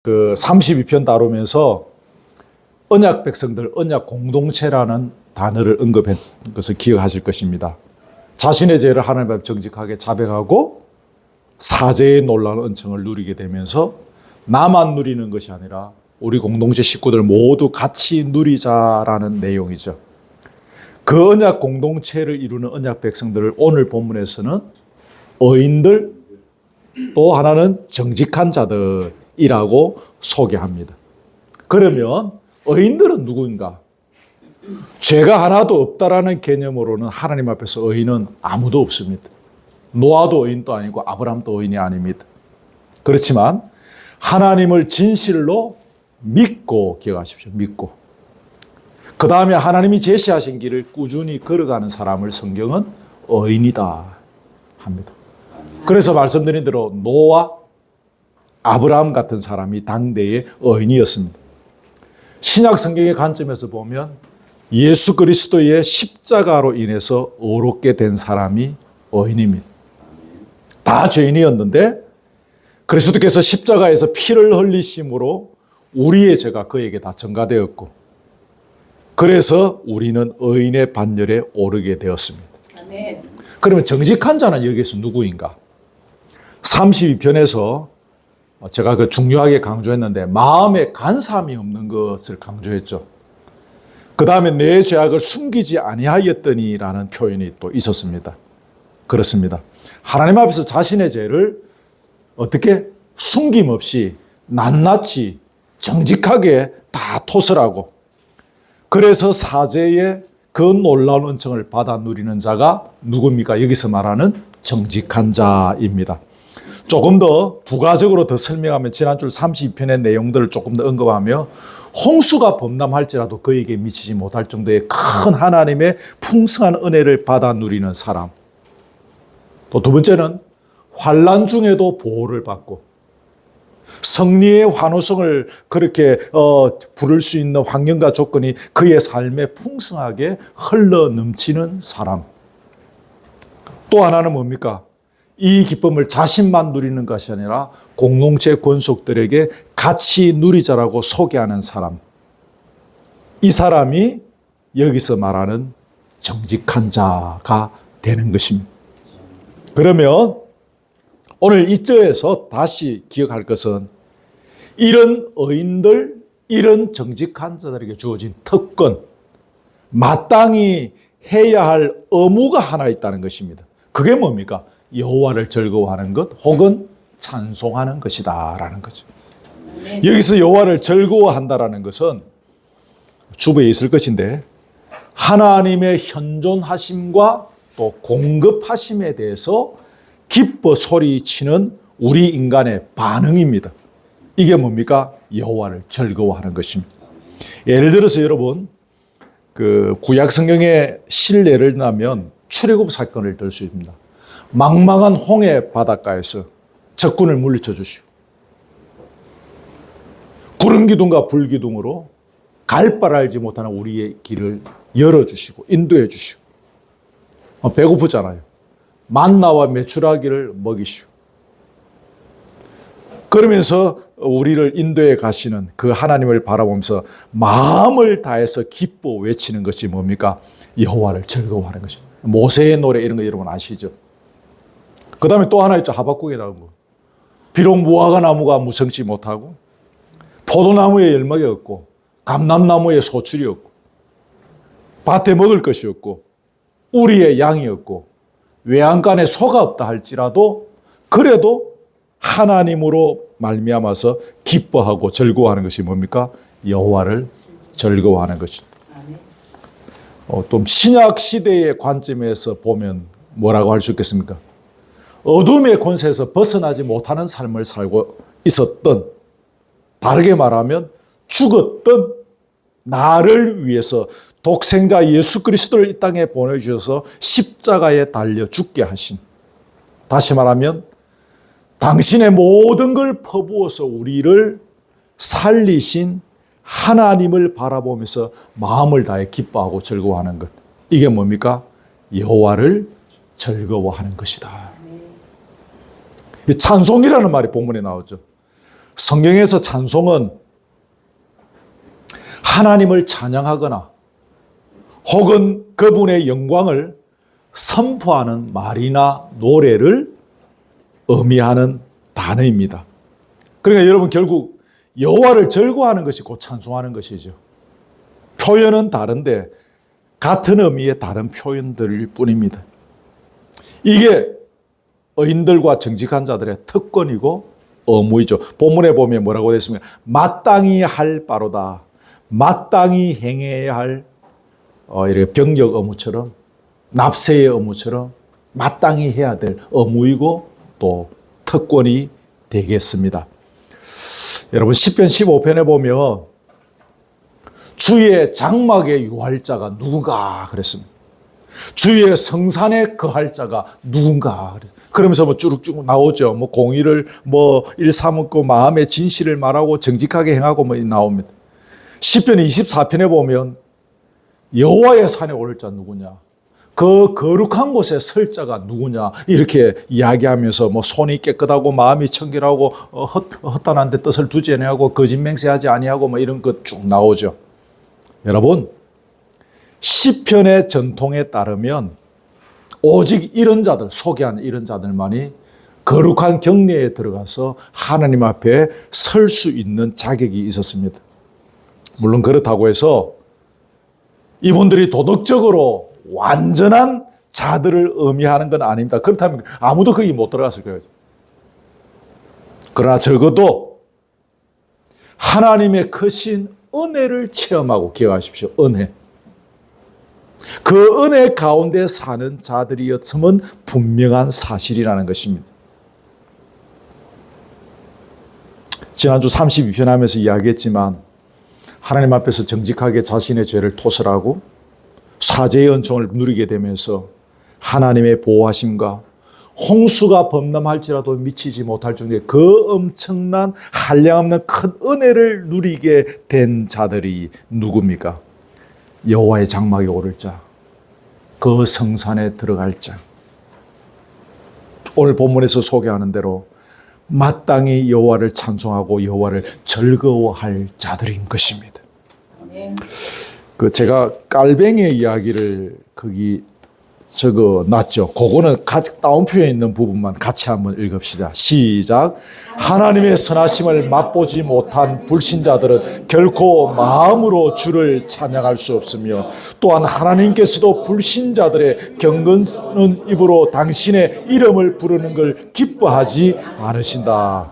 그 32편 다루면서 언약 백성들, 언약 공동체라는 단어를 언급한 것을 기억하실 것입니다. 자신의 죄를 하나님 앞에 정직하게 자백하고 사죄의 놀라운 은총을 누리게 되면서 나만 누리는 것이 아니라 우리 공동체 식구들 모두 같이 누리자라는 내용이죠. 그 언약 공동체를 이루는 언약 백성들을 오늘 본문에서는 의인들, 또 하나는 정직한 자들이라고 소개합니다. 그러면 의인들은 누구인가? 죄가 하나도 없다라는 개념으로는 하나님 앞에서 의인은 아무도 없습니다. 노아도 의인도 아니고 아브라함도 의인이 아닙니다. 그렇지만 하나님을 진실로 믿고, 기억하십시오. 믿고. 그 다음에 하나님이 제시하신 길을 꾸준히 걸어가는 사람을 성경은 의인이다 합니다. 그래서 말씀드린 대로 노아, 아브라함 같은 사람이 당대의 의인이었습니다. 신약 성경의 관점에서 보면 예수 그리스도의 십자가로 인해서 의롭게 된 사람이 의인입니다. 다 죄인이었는데 그리스도께서 십자가에서 피를 흘리심으로 우리의 죄가 그에게 다 전가되었고, 그래서 우리는 의인의 반열에 오르게 되었습니다. 아멘. 그러면 정직한 자는 여기에서 누구인가? 32편에서 제가 그 중요하게 강조했는데 마음에 간사함이 없는 것을 강조했죠. 그 다음에 내 죄악을 숨기지 아니하였더니라는 표현이 또 있었습니다. 그렇습니다. 하나님 앞에서 자신의 죄를 어떻게 숨김없이 낱낱이 정직하게 다 토설하고, 그래서 사죄의 그 놀라운 은총을 받아 누리는 자가 누굽니까? 여기서 말하는 정직한 자입니다. 조금 더 부가적으로 더 설명하면 지난주 32편의 내용들을 조금 더 언급하며 홍수가 범람할지라도 그에게 미치지 못할 정도의 큰 하나님의 풍성한 은혜를 받아 누리는 사람. 또 두 번째는 환난 중에도 보호를 받고 성리의 환호성을 그렇게 부를 수 있는 환경과 조건이 그의 삶에 풍성하게 흘러 넘치는 사람. 또 하나는 뭡니까? 이 기쁨을 자신만 누리는 것이 아니라 공동체 권속들에게 같이 누리자라고 소개하는 사람. 이 사람이 여기서 말하는 정직한 자가 되는 것입니다. 그러면 오늘 1절에서 다시 기억할 것은 이런 의인들, 이런 정직한 자들에게 주어진 특권, 마땅히 해야 할 의무가 하나 있다는 것입니다. 그게 뭡니까? 여호와를 즐거워하는 것 혹은 찬송하는 것이다라는 거죠. 여기서 여호와를 즐거워한다라는 것은 주부에 있을 것인데 하나님의 현존하심과 또 공급하심에 대해서 기뻐 소리치는 우리 인간의 반응입니다. 이게 뭡니까? 여호와를 즐거워하는 것입니다. 예를 들어서 여러분, 그 구약 성경의 실례를 나면 출애굽 사건을 들 수 있습니다. 망망한 홍해 바닷가에서 적군을 물리쳐 주시오. 구름 기둥과 불 기둥으로 갈 바를 알지 못하는 우리의 길을 열어주시고 인도해 주시오. 배고프잖아요. 만나와 메추라기를 먹이시오. 그러면서 우리를 인도해 가시는 그 하나님을 바라보면서 마음을 다해서 기뻐 외치는 것이 뭡니까? 여호와를 즐거워하는 것입니다. 모세의 노래 이런 거 여러분 아시죠? 그 다음에 또 하나 있죠. 하박국에 나온 거. 비록 무화과 나무가 무성치 못하고 포도나무에 열매가 없고 감람나무에 소출이 없고 밭에 먹을 것이 없고 우리의 양이 없고 외양간에 소가 없다 할지라도 그래도 하나님으로 말미암아서 기뻐하고 즐거워하는 것이 뭡니까? 여호와를 즐거워하는 것입니다. 또 신약 시대의 관점에서 보면 뭐라고 할 수 있겠습니까? 어둠의 권세에서 벗어나지 못하는 삶을 살고 있었던, 다르게 말하면 죽었던 나를 위해서 독생자 예수 그리스도를 이 땅에 보내주셔서 십자가에 달려 죽게 하신, 다시 말하면 당신의 모든 걸 퍼부어서 우리를 살리신 하나님을 바라보면서 마음을 다해 기뻐하고 즐거워하는 것. 이게 뭡니까? 여호와를 즐거워하는 것이다. 찬송이라는 말이 본문에 나오죠. 성경에서 찬송은 하나님을 찬양하거나 혹은 그분의 영광을 선포하는 말이나 노래를 의미하는 단어입니다. 그러니까 여러분 결국 여호와를 즐거워하는 것이 곧 찬송하는 것이죠. 표현은 다른데 같은 의미의 다른 표현들일 뿐입니다. 이게 의인들과 정직한 자들의 특권이고 의무이죠. 본문에 보면 뭐라고 되어 있습니까? 마땅히 할 바로다. 마땅히 행해야 할 이렇게 병력 의무처럼 납세의 의무처럼 마땅히 해야 될 의무이고 또 특권이 되겠습니다. 여러분 시편 15편에 보면 주의 장막에 유할 자가 누군가 그랬습니다. 주의 성산에 거할 자가 누군가 그러면서 뭐 쭈룩쭈룩 나오죠. 뭐 공의를 뭐 일삼고 마음의 진실을 말하고 정직하게 행하고 뭐 나옵니다. 시편 24편에 보면 여호와의 산에 오를 자 누구냐? 그 거룩한 곳에 설 자가 누구냐? 이렇게 이야기하면서 뭐 손이 깨끗하고 마음이 청결하고 헛단한 데 뜻을 두지 아니하고 거짓 맹세하지 아니하고 뭐 이런 것 쭉 나오죠. 여러분 시편의 전통에 따르면 오직 이런 자들, 소개하는 이런 자들만이 거룩한 경내에 들어가서 하나님 앞에 설 수 있는 자격이 있었습니다. 물론 그렇다고 해서 이분들이 도덕적으로 완전한 자들을 의미하는 건 아닙니다. 그렇다면 아무도 거기 못 들어갔을 거예요. 그러나 적어도 하나님의 크신 은혜를 체험하고 기억하십시오. 은혜. 그 은혜 가운데 사는 자들이었음은 분명한 사실이라는 것입니다. 지난주 32편 하면서 이야기했지만 하나님 앞에서 정직하게 자신의 죄를 토설하고 사죄의 은총을 누리게 되면서 하나님의 보호하심과 홍수가 범람할지라도 미치지 못할 정도의 그 엄청난 한량없는 큰 은혜를 누리게 된 자들이 누굽니까? 여호와의 장막에 오를 자, 그 성산에 들어갈 자. 오늘 본문에서 소개하는 대로 마땅히 여호와를 찬송하고 여호와를 즐거워할 자들인 것입니다. 그 제가 깔뱅이의 이야기를 거기 적어 놨죠. 그거는 다운표에 있는 부분만 같이 한번 읽읍시다. 시작. 하나님의 선하심을 맛보지 못한 불신자들은 결코 마음으로 주를 찬양할 수 없으며 또한 하나님께서도 불신자들의 경건스러운 입으로 당신의 이름을 부르는 걸 기뻐하지 않으신다.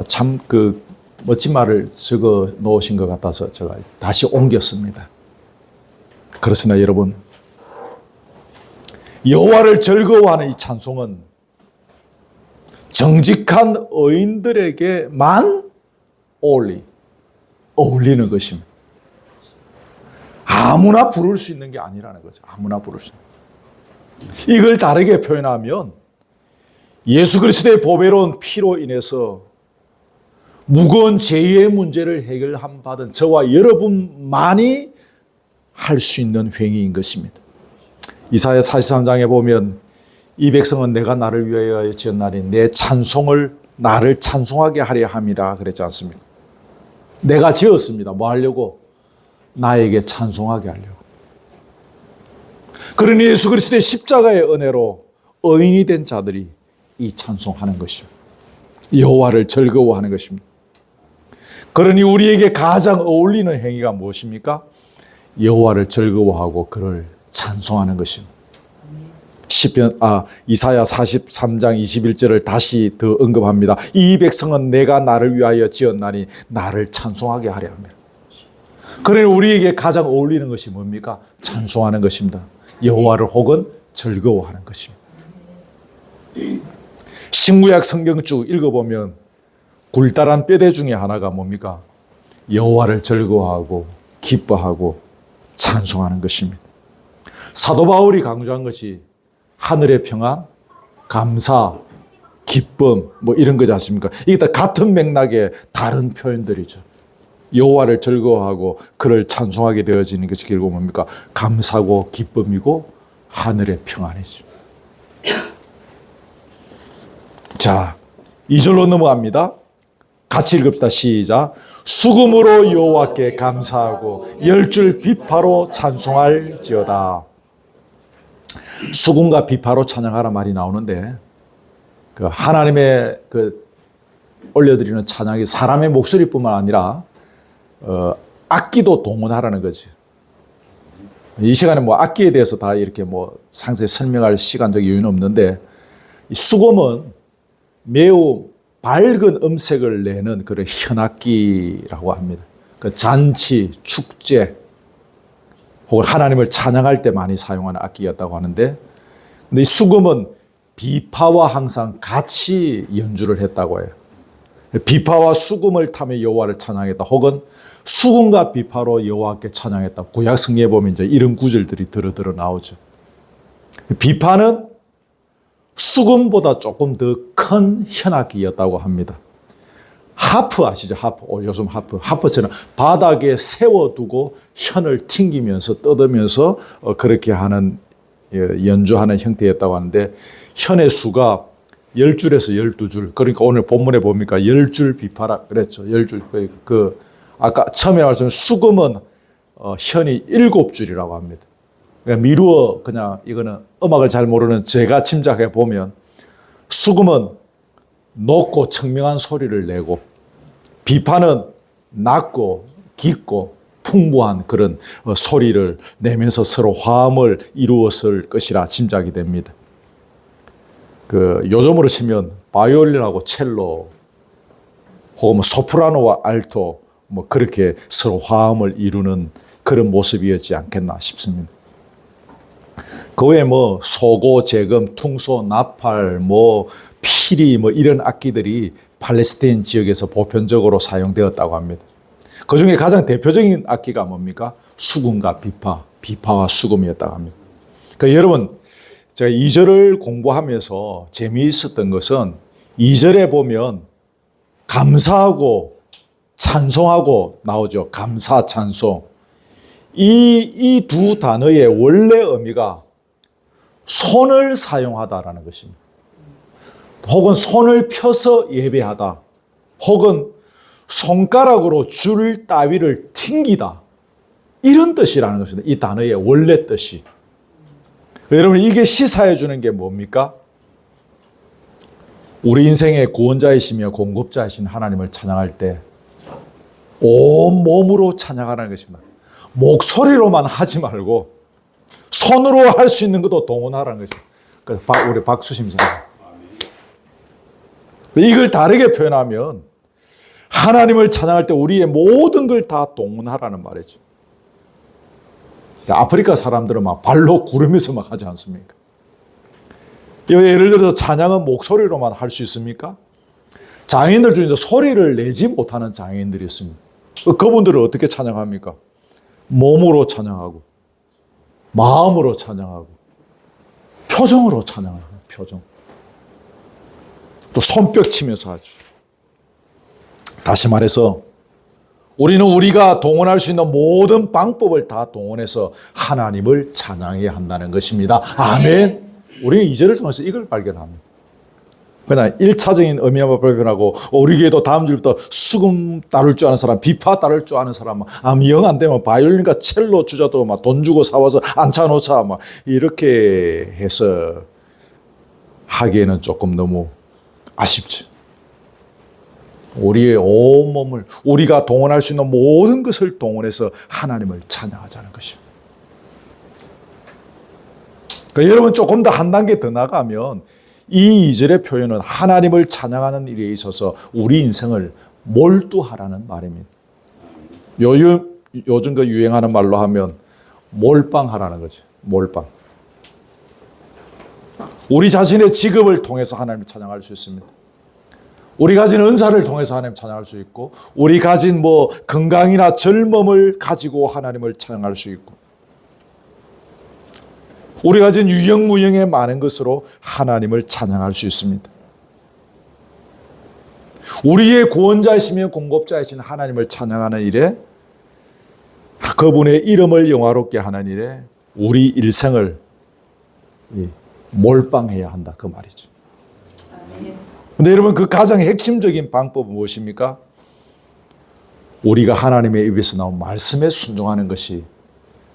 참 그 멋진 말을 적어 놓으신 것 같아서 제가 다시 옮겼습니다. 그렇습니다, 여러분. 여호와를 즐거워하는 이 찬송은 정직한 의인들에게만 어울리는 것입니다. 아무나 부를 수 있는 게 아니라는 거죠. 아무나 부를 수 있는. 이걸 다르게 표현하면 예수 그리스도의 보배로운 피로 인해서 무거운 죄의 문제를 해결함 받은 저와 여러분만이 할 수 있는 행위인 것입니다. 이사야 43장에 보면 이 백성은 내가 나를 위하여 지었나니 내 찬송을 나를 찬송하게 하려 함이라 그랬지 않습니까? 내가 지었습니다. 뭐 하려고? 나에게 찬송하게 하려고. 그러니 예수 그리스도의 십자가의 은혜로 의인이 된 자들이 이 찬송하는 것입니다. 여호와를 즐거워하는 것입니다. 그러니 우리에게 가장 어울리는 행위가 무엇입니까? 여호와를 즐거워하고 그를 찬송하는 것입니다. 이사야 43장 21절을 다시 더 언급합니다. 이 백성은 내가 나를 위하여 지었나니 나를 찬송하게 하려 합니다. 그러니 우리에게 가장 어울리는 것이 뭡니까? 찬송하는 것입니다. 여호와를 혹은 즐거워하는 것입니다. 신구약 성경 쭉 읽어보면 굴다란 뼈대 중에 하나가 뭡니까? 여호와를 즐거워하고 기뻐하고 찬송하는 것입니다. 사도 바울이 강조한 것이 하늘의 평안, 감사, 기쁨 뭐 이런 거지 않습니까? 이게 다 같은 맥락의 다른 표현들이죠. 여호와를 즐거워하고 그를 찬송하게 되어지는 것이 결국 뭡니까? 감사고 기쁨이고 하늘의 평안이죠. 자, 2절로 넘어갑니다. 같이 읽읍시다. 시작. 수금으로 여호와께 감사하고 10줄 비파로 찬송할지어다. 수금과 비파로 찬양하라 말이 나오는데 그 하나님의 그 올려드리는 찬양이 사람의 목소리뿐만 아니라 악기도 동원하라는 거지. 이 시간에 뭐 악기에 대해서 다 이렇게 뭐 상세히 설명할 시간적 여유는 없는데 이 수금은 매우 밝은 음색을 내는 그런 현악기라고 합니다. 그 잔치, 축제 혹은 하나님을 찬양할 때 많이 사용하는 악기였다고 하는데 근데 이 수금은 비파와 항상 같이 연주를 했다고 해요. 비파와 수금을 타며 여호와를 찬양했다. 혹은 수금과 비파로 여호와께 찬양했다. 구약 성경에 보면 이제 이런 구절들이 들어 나오죠. 비파는 수금보다 조금 더 큰 현악기였다고 합니다. 하프 아시죠? 하프. 요즘 하프. 하프처럼 바닥에 세워두고 현을 튕기면서 떠들면서 그렇게 하는 연주하는 형태였다고 하는데 현의 수가 10줄에서 12줄. 그러니까 오늘 본문에 봅니까? 10줄 비파라 그랬죠. 10줄. 아까 처음에 말씀드린 수금은 현이 7줄이라고 합니다. 그러니까 미루어 그냥 이거는 음악을 잘 모르는 제가 짐작해 보면 수금은 높고 청명한 소리를 내고 비파는 낮고 깊고 풍부한 그런 소리를 내면서 서로 화음을 이루었을 것이라 짐작이 됩니다. 요즘으로 치면 바이올린하고 첼로 혹은 소프라노와 알토 뭐 그렇게 서로 화음을 이루는 그런 모습이었지 않겠나 싶습니다. 그 외에 뭐 소고, 재금, 퉁소, 나팔, 뭐 피리 뭐 이런 악기들이 팔레스타인 지역에서 보편적으로 사용되었다고 합니다. 그 중에 가장 대표적인 악기가 뭡니까? 수금과 비파와 수금이었다고 합니다. 그러니까 여러분 제가 2절을 공부하면서 재미있었던 것은 2절에 보면 감사하고 찬송하고 나오죠. 감사, 찬송. 이 두 단어의 원래 의미가 손을 사용하다라는 것입니다. 혹은 손을 펴서 예배하다. 혹은 손가락으로 줄 따위를 튕기다. 이런 뜻이라는 것입니다. 이 단어의 원래 뜻이. 여러분 이게 시사해 주는 게 뭡니까? 우리 인생의 구원자이시며 공급자이신 하나님을 찬양할 때 온 몸으로 찬양하라는 것입니다. 목소리로만 하지 말고 손으로 할 수 있는 것도 동원하라는 것입니다. 우리 박수심 선생. 이걸 다르게 표현하면 하나님을 찬양할 때 우리의 모든 걸 다 동원하라는 말이죠. 아프리카 사람들은 막 발로 구르면서 막 하지 않습니까? 예를 들어서 찬양은 목소리로만 할 수 있습니까? 장애인들 중에서 소리를 내지 못하는 장애인들이 있습니다. 그분들을 어떻게 찬양합니까? 몸으로 찬양하고 마음으로 찬양하고 표정으로 찬양하고 표정. 또 손뼉 치면서 하죠. 다시 말해서 우리는 우리가 동원할 수 있는 모든 방법을 다 동원해서 하나님을 찬양해야 한다는 것입니다. 아멘. 우리는 2절을 통해서 이걸 발견합니다. 그냥 1차적인 의미만 발견하고 우리 교회도 다음 주부터 수금 따를 줄 아는 사람, 비파 따를 줄 아는 사람, 영 안 되면 바이올린과 첼로 주자도 막 돈 주고 사와서 앉혀놓자 막 이렇게 해서 하기에는 조금 너무 아쉽죠. 우리의 온몸을 우리가 동원할 수 있는 모든 것을 동원해서 하나님을 찬양하자는 것입니다. 그러니까 여러분 조금 더 한 단계 더 나가면 이 2절의 표현은 하나님을 찬양하는 일에 있어서 우리 인생을 몰두하라는 말입니다. 요즘 그 유행하는 말로 하면 몰빵하라는 거죠. 몰빵. 우리 자신의 직업을 통해서 하나님을 찬양할 수 있습니다. 우리 가진 은사를 통해서 하나님 찬양할 수 있고 우리 가진 뭐 건강이나 젊음을 가지고 하나님을 찬양할 수 있고 우리 가진 유형무형의 많은 것으로 하나님을 찬양할 수 있습니다. 우리의 구원자이시며 공급자이신 하나님을 찬양하는 일에 그분의 이름을 영화롭게 하는 일에 우리 일생을 몰빵해야 한다 그 말이죠. 근데 여러분, 그 가장 핵심적인 방법은 무엇입니까? 우리가 하나님의 입에서 나온 말씀에 순종하는 것이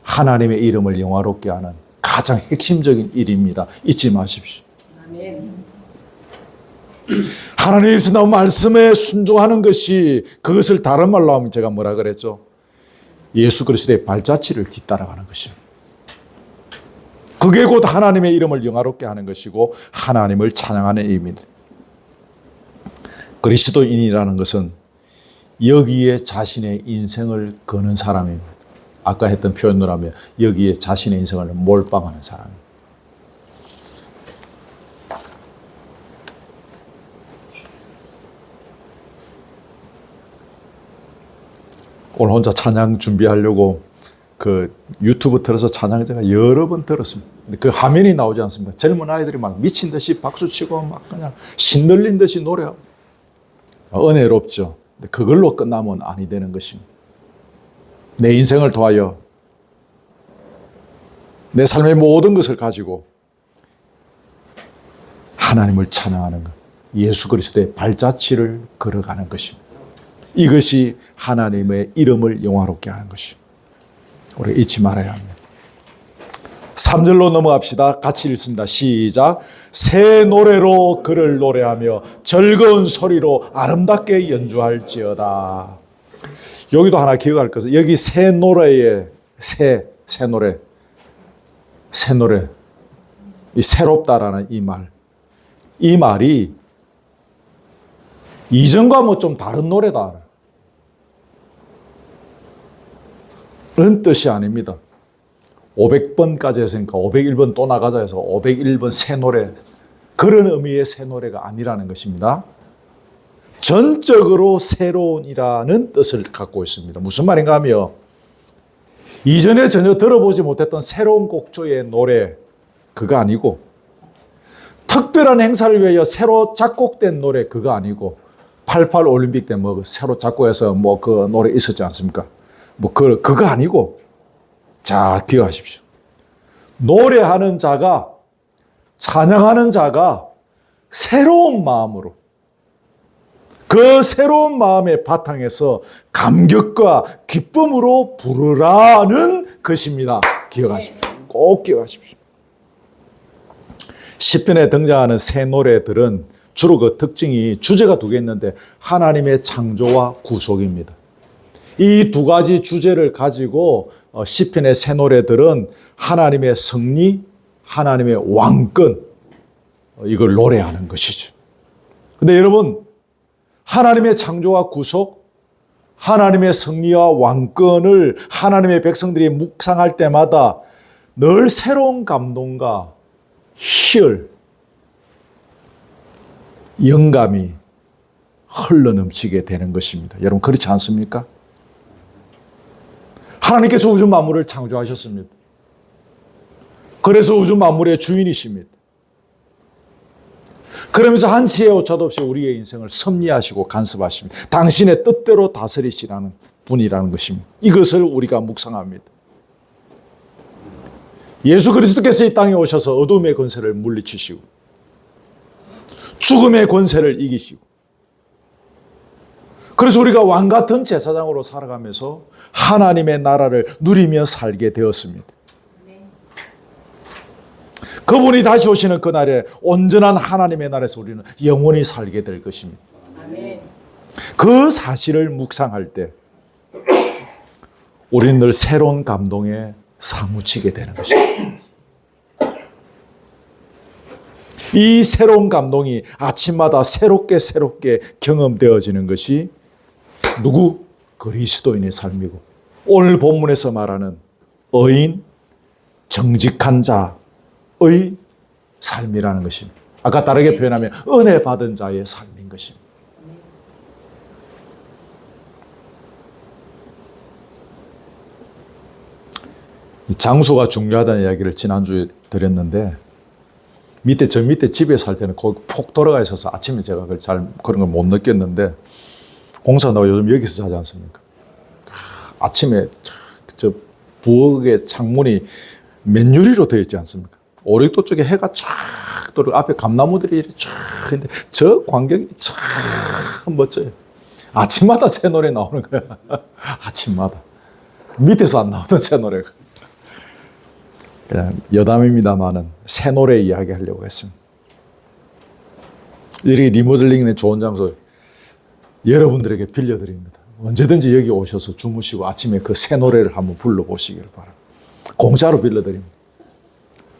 하나님의 이름을 영화롭게 하는 가장 핵심적인 일입니다. 잊지 마십시오. 아멘. 하나님의 입에서 나온 말씀에 순종하는 것이, 그것을 다른 말로 하면 제가 뭐라 그랬죠? 예수 그리스도의 발자취를 뒤따라가는 것입니다. 그게 곧 하나님의 이름을 영화롭게 하는 것이고 하나님을 찬양하는 일입니다. 그리스도인이라는 것은 여기에 자신의 인생을 거는 사람입니다. 아까 했던 표현으로 하면 여기에 자신의 인생을 몰빵하는 사람입니다. 오늘 혼자 찬양 준비하려고 그 유튜브 틀어서 찬양 제가 여러 번 들었습니다. 근데 그 화면이 나오지 않습니다. 젊은 아이들이 막 미친 듯이 박수치고 막 그냥 신들린 듯이 노래하고 은혜롭죠. 근데 그걸로 끝나면 아니 되는 것입니다. 내 인생을 통하여 내 삶의 모든 것을 가지고 하나님을 찬양하는 것, 예수 그리스도의 발자취를 걸어가는 것입니다. 이것이 하나님의 이름을 영화롭게 하는 것입니다. 우리가 잊지 말아야 합니다. 3절로 넘어갑시다. 같이 읽습니다. 시작. 새 노래로 그를 노래하며 즐거운 소리로 아름답게 연주할지어다. 여기도 하나 기억할 것은, 여기 새 노래에 새 노래, 이 새롭다라는 이 말, 이 말이 이전과 뭐 좀 다른 노래다 는 뜻이 아닙니다. 500번까지 했으니까 501번 또 나가자 해서 501번 새 노래, 그런 의미의 새 노래가 아니라는 것입니다. 전적으로 새로운이라는 뜻을 갖고 있습니다. 무슨 말인가 하면 이전에 전혀 들어보지 못했던 새로운 곡조의 노래, 그거 아니고 특별한 행사를 위하여 새로 작곡된 노래, 그거 아니고 88 올림픽 때 뭐 새로 작곡해서 뭐 그 노래 있었지 않습니까? 뭐 그거 아니고, 자, 기억하십시오. 노래하는 자가, 찬양하는 자가 새로운 마음으로, 그 새로운 마음의 바탕에서 감격과 기쁨으로 부르라는 것입니다. 기억하십시오. 꼭 기억하십시오. 시편에 등장하는 새 노래들은 주로 그 특징이 주제가 두 개 있는데 하나님의 창조와 구속입니다. 이 두 가지 주제를 가지고 시편의 새 노래들은 하나님의 승리, 하나님의 왕권, 이걸 노래하는 것이죠. 근데 여러분, 하나님의 창조와 구속, 하나님의 승리와 왕권을 하나님의 백성들이 묵상할 때마다 늘 새로운 감동과 희열, 영감이 흘러넘치게 되는 것입니다. 여러분, 그렇지 않습니까? 하나님께서 우주 만물을 창조하셨습니다. 그래서 우주 만물의 주인이십니다. 그러면서 한치의 오차도 없이 우리의 인생을 섭리하시고 간섭하십니다. 당신의 뜻대로 다스리시라는 분이라는 것입니다. 이것을 우리가 묵상합니다. 예수 그리스도께서 이 땅에 오셔서 어둠의 권세를 물리치시고 죽음의 권세를 이기시고, 그래서 우리가 왕같은 제사장으로 살아가면서 하나님의 나라를 누리며 살게 되었습니다. 그분이 다시 오시는 그날에 온전한 하나님의 나라에서 우리는 영원히 살게 될 것입니다. 그 사실을 묵상할 때 우리는 늘 새로운 감동에 사무치게 되는 것입니다. 이 새로운 감동이 아침마다 새롭게 경험되어지는 것이 누구? 그리스도인의 삶이고, 오늘 본문에서 말하는 의인, 정직한 자의 삶이라는 것입니다. 아까 다르게 표현하면 은혜 받은 자의 삶인 것입니다. 장소가 중요하다는 이야기를 지난주에 드렸는데, 저 밑에 집에 살 때는 거기 폭 돌아가 있어서 아침에 제가 그런 걸 못 느꼈는데, 공사한다고 요즘 여기서 자지 않습니까? 아침에 저 부엌의 창문이 맨유리로 되어 있지 않습니까? 오륙도 쪽에 해가 쫙 또 앞에 감나무들이 쫙 있는데 저 광경이 참 멋져요. 아침마다 새 노래 나오는 거야. 아침마다. 밑에서 안 나오던 새 노래가. 그냥 여담입니다만은 새 노래 이야기 하려고 했습니다. 이렇게 리모델링의 좋은 장소 여러분들에게 빌려드립니다. 언제든지 여기 오셔서 주무시고 아침에 그 새 노래를 한번 불러보시길 바랍니다. 공짜로 빌려드립니다.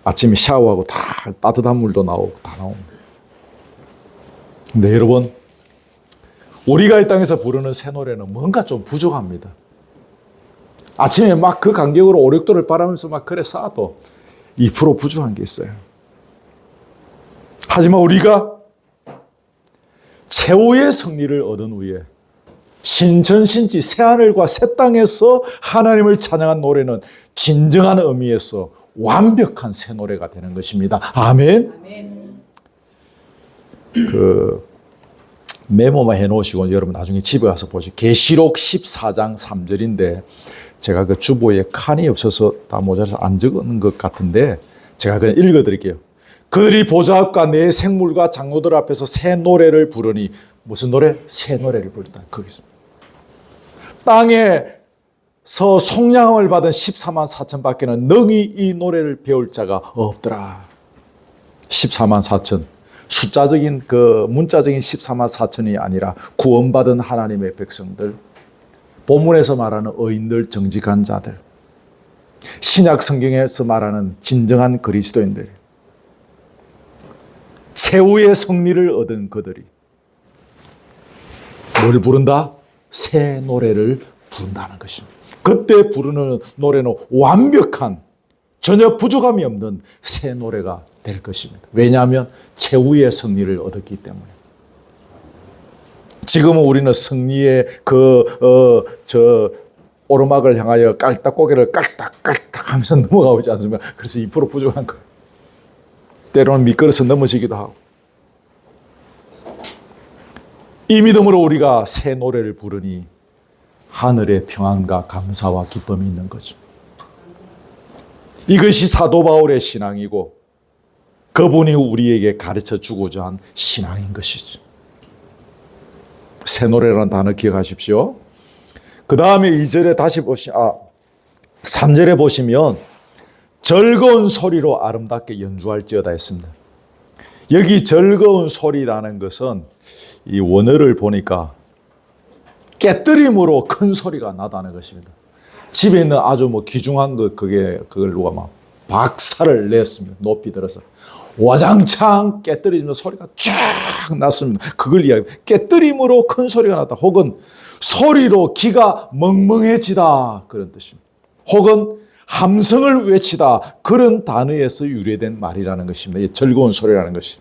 아침에 샤워하고 다 따뜻한 물도 나오고 다 나옵니다. 근데 여러분, 우리가 이 땅에서 부르는 새 노래는 뭔가 좀 부족합니다. 아침에 막 그 간격으로 5, 6도를 바라면서 막 그래 쌓아도 2% 부족한 게 있어요. 하지만 우리가 최후의 승리를 얻은 후에 신천신지 새하늘과 새 땅에서 하나님을 찬양한 노래는 진정한 의미에서 완벽한 새 노래가 되는 것입니다. 아멘. 그 메모만 해놓으시고 여러분 나중에 집에 가서 보시죠. 계시록 14장 3절인데 제가 그 주보에 칸이 없어서 다 모자라서 안 적은 것 같은데 제가 그냥 읽어드릴게요. 그들이 보좌 앞과 내 생물과 장로들 앞에서 새 노래를 부르니 무슨 노래? 새 노래를 부르다. 거기서 땅에서 속량을 받은 14만 4천 밖에는 능히 이 노래를 배울 자가 없더라. 14만 4천. 숫자적인 그 문자적인 14만 4천이 아니라 구원받은 하나님의 백성들, 본문에서 말하는 의인들, 정직한 자들, 신약 성경에서 말하는 진정한 그리스도인들, 최후의 승리를 얻은 그들이 뭘 부른다? 새 노래를 부른다는 것입니다. 그때 부르는 노래는 완벽한, 전혀 부족함이 없는 새 노래가 될 것입니다. 왜냐하면 최후의 승리를 얻었기 때문에. 지금은 우리는 승리의 오르막을 향하여 깔딱 고개를 깔딱 하면서 넘어가고 있지 않습니까? 그래서 2% 부족한 거예요. 때로는 미끄러서 넘어지기도 하고. 이 믿음으로 우리가 새 노래를 부르니 하늘의 평안과 감사와 기쁨이 있는 거죠. 이것이 사도 바울의 신앙이고 그분이 우리에게 가르쳐 주고자 한 신앙인 것이죠. 새 노래라는 단어 기억하십시오. 그 다음에 2절에 다시 3절에 보시면 즐거운 소리로 아름답게 연주할지어다 했습니다. 여기 즐거운 소리라는 것은 이 원어를 보니까 깨뜨림으로 큰 소리가 나다는 것입니다. 집에 있는 아주 귀중한 그걸 누가 막 박살을 냈습니다. 높이 들어서. 와장창 깨뜨리면 소리가 쫙 났습니다. 그걸 이야기합니다. 깨뜨림으로 큰 소리가 났다. 혹은 소리로 귀가 멍멍해지다. 그런 뜻입니다. 혹은 함성을 외치다. 그런 단어에서 유래된 말이라는 것입니다. 이 즐거운 소리라는 것이.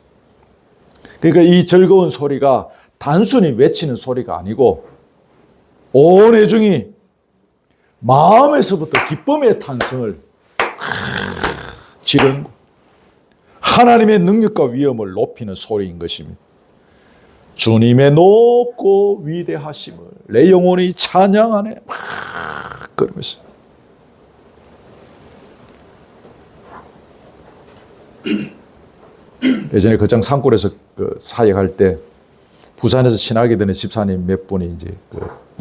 그러니까 이 즐거운 소리가 단순히 외치는 소리가 아니고 온 회중이 마음에서부터 기쁨의 탄성을 지르는 하나님의 능력과 위엄을 높이는 소리인 것입니다. 주님의 높고 위대하심을 내 영혼이 찬양하네. 막 그러면서 예전에 거장 산골에서 사역할 때 부산에서 친하게 되는 집사님 몇 분이 이제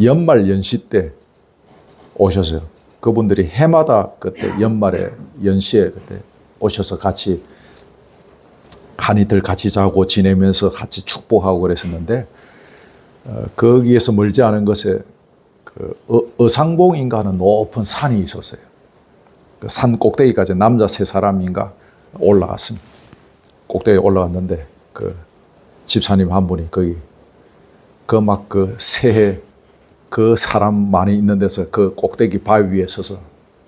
연말 연시 때 오셨어요. 그분들이 해마다 그때 연말에 연시에 그때 오셔서 같이 한 이틀 같이 자고 지내면서 같이 축복하고 그랬었는데 거기에서 멀지 않은 곳에 어상봉인가 하는 높은 산이 있었어요. 그 산 꼭대기까지 남자 3사람인가 올라갔습니다. 꼭대기에 올라갔는데 그 집사님 한 분이 거기 새해 그 사람 많이 있는 데서 그 꼭대기 바위 위에 서서